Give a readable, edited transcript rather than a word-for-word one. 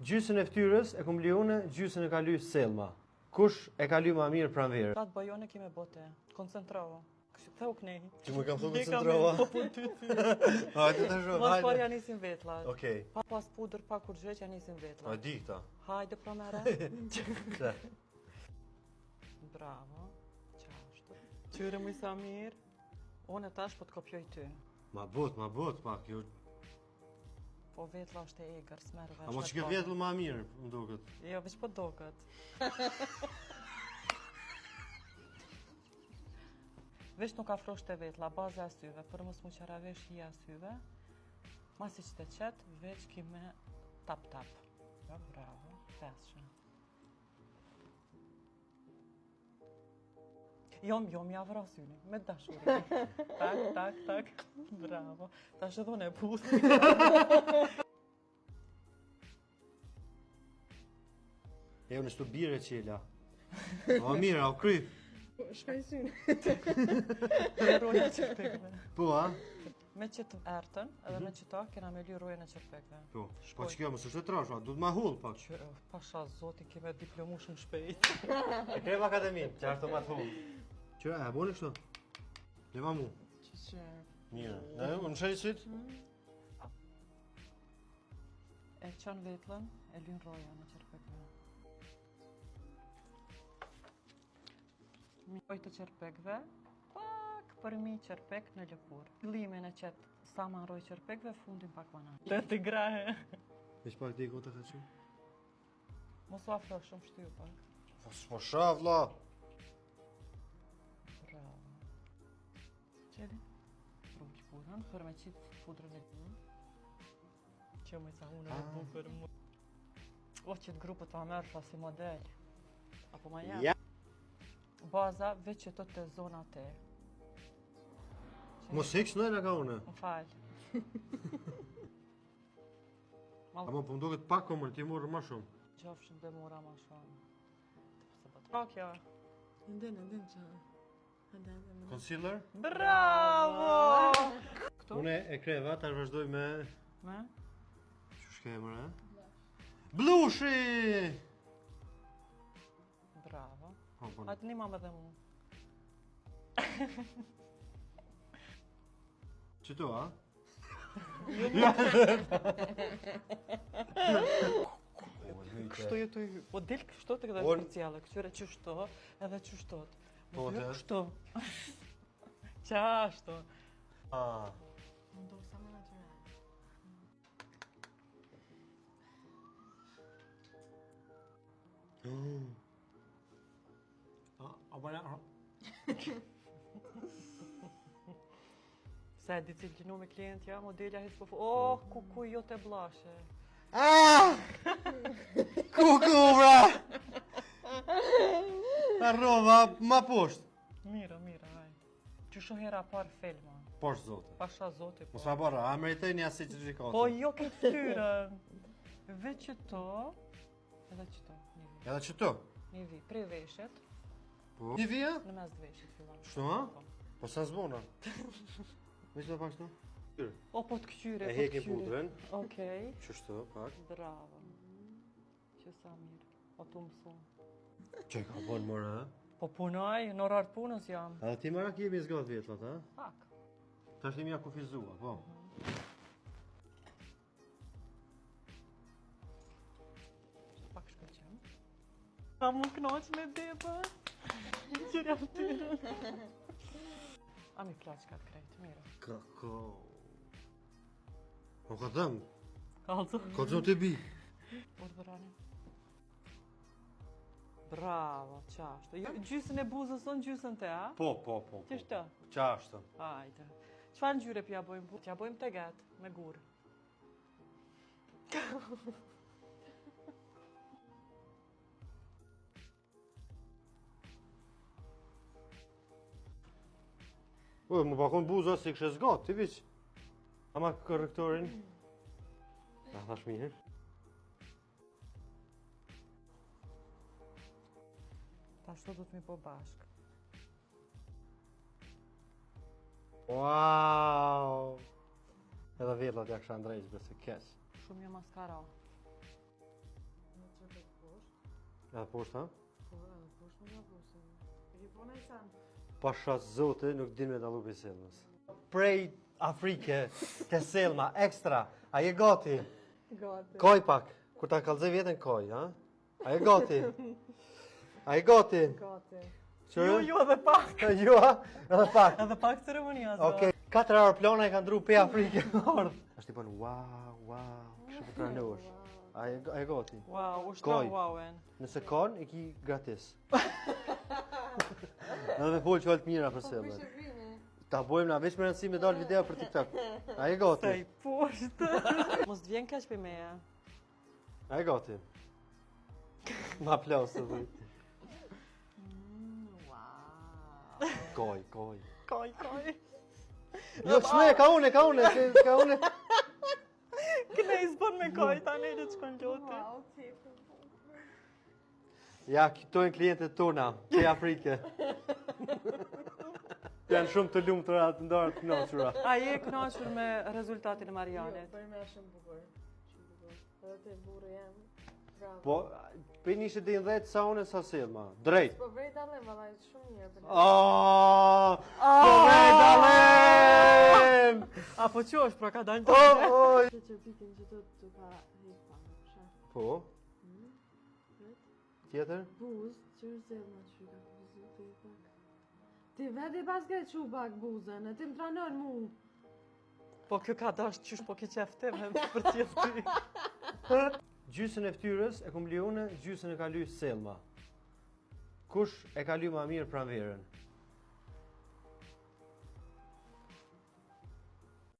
Gjysën e ftyrës e kom Lione, gjysën e ka ly Selma. Kush e ka ly më mirë pranverë? Ka të bajone kime bote. Koncentrovo. Ktheu knehi. Që më kam thënë koncentrova. Po pun ty. Hajde të shoh. Mos par ja nisin vetlla. Okej. Pa pas pudër, pa kur gjë ja nisin vetlla. A di këta. Hajde pronare. Çe. Bravo. Qashtu. Qyre më sa mirë. Unë tash po të kopjoj ty. Ma bot pak, jo. Po vetlla është e egër, s'merr vesh. A mos që ke vetëll ma mirë, më duket. Jo, veç po doket. Veç nuk afrosh të vetlla, baza e asyve, për mos mu qara vesh i asyve. Masi që të qetë, veç ki me tap. Jo, bravo, peshe. Jo, mi avra syni, me dashuri. Tak, bravo. Ta shë dhune e pusi. E unë shtu bire qela. O mirë, o kryp. Shkaj synë. Roja qërpekve. Po, a? Me qëtë ertën, edhe me qëta, kena me ly rojën e qërpekve. Po, po që kjo më së shtë trash, du të ma hull pak. Pasha zotin kime diplomushën shpejt. E krem akademin, që ashtë të ma të hull. Që e boni kështu? Leva mu. Që Mirë. Në unë shëri sytë? E qanë vetlën, e lyn rojën e qërpekve. Mjoj të qërpekve, pak për mi qërpek në lëkur. Limin e qëtë sa ma roj qërpekve, fundin pak mana. Të të grahe. Veç pak di gota ka që? Mos u afro shumë shtyu pak. Po shavla! Bravo. Qeli? Rruq purën, për me qitë pudrën e të. Që më i ca unë e bukër mu. O, qëtë grupët ma mërë fa si model. Apo ma jam? Ja! Baza veç që të zona te. Mos heksh nëjra ka une. Më falë. Ama po më duket pak komër, ti morë ma shumë. Qafshën dhe mora ma shumë. Pak ja. Ndën që. Concealer? Bravo! Këtu? Une e kreva, ta vazhdoj me... Me? Që shkemër, e? Blushi! Bravo. Po. Hajtë një mamë dhe mu. Qëto, a? Kështu jetu ju. Po del kështu të këtë speciale, këtyre qështu, edhe qështot. Po, të? Kështu. Qashtu. Më do sa më natural. A bëna... Se di cilë gjinu me klientja, modelja hisë po... Oh, kuku jo të blashe. Kuku, bra! Arrova, ma poshtë. Mira, hajde. Që shohera par filma. Poshtë zote. Pasha zoti, po. Mos ma barra, a meritoj një asi që gjikatë. Po jo këtë ftyrën. Veç qëto, edhe qëto, një vi. Edhe qëto? Një vi, prej veshët, Po. Një vija? në mes të veshët fillon. Shtu, ha? Po sa zbona? Veç do pak shtu? O, po të këqyre, E hekin pudrën. Okej. Qështu, pak. Bravo. Që sa mirë. O të mësu. Që ka bon mora, ha? Po punoj, në orar punës jam. Edhe ti mara kemi zgatë vjetlat, ha? Pak. Ta është imi ja kufizua, po. Pak shkëllqem. A mu knoq me depa? Qërja ftyrën. A mi plaq ka të krejtë, mira. Kako... Po ka dëmë, Kalzo. ka dëmë të bi. Urdhërani. Bravo, qashtu. Gjysën e buzës son gjysën te, a? Po. Qështë? Qashtë. Hajde. Çfarë ngjyre pja bojmë bu? T'ja bojmë te gatë, me gurë. Po, më pakon buza si kështë zgatë, ti viq. Ama korrektorin. A thash mirë. Ta shto du t'mi po bashkë. Wow! Edhe vjetlat ja kësha ndrejsh, bese keq. Shumë jo maskara. Edhe poshtë, ha? Po, po është më nga poshtë. E ki po në i sanë. Pasha zote nuk din me dallu për selmës. Prej Afrike, ke selma, ekstra. A je gati? Gati. Koj pak, kur ta kallëzoj vjetën koj, ha? A je gati? A je gati? Gati. Jo, edhe pak. Jo, edhe pak. Edhe pak ceremonia. Okej, 4 aeroplana e kanë dru pe Afrike nord. Ashtë i bën wow, kështë për pranush. A je gati? Wow, u Koj. shtra wowen. Nëse kanë, i ki gratis. Edhe me folë që mira për selmën. Pishe vini. Ta bojmë na veç me rëndësi me dalë video për TikTok. A je gati? Sej poshtë. Mos të vjen keq për meja. A je gati? Ma plasë të dhuj. Wow. Koj. Kaj. Jo, shme, ka une. Këne i zbon me kaj, ta ne që qëkon gjoti. Wow, tepër. Ja, këto e klientët tona, ke Afrike. Janë shumë të lumë të ratë ndarë të knoqura. A je kënaqur me rezultatin e Marianit? Për me shumë bukur. Shumë bukur. Edhe te burë jam. Bravo. Po, për një shetin 10 sa une sa selma. Drejt. Po vrej dalim, valla, shumë mirë. për ne. Po vej dalim! A po që është, pra ka dalë të të? Që që pikin që të ka hekpa, shë. Po, tjetër? Buz, që është zelma që ka buzu të i pak. Ti vedi pas ke që pak buzën, e ti më tranën mu. Po kjo ka dash qysh po ke qefte me për cilë ty. Gjysën e ftyrës e kum li une, gjysën e ka ly selma. Kush e ka ly ma mirë pranverën?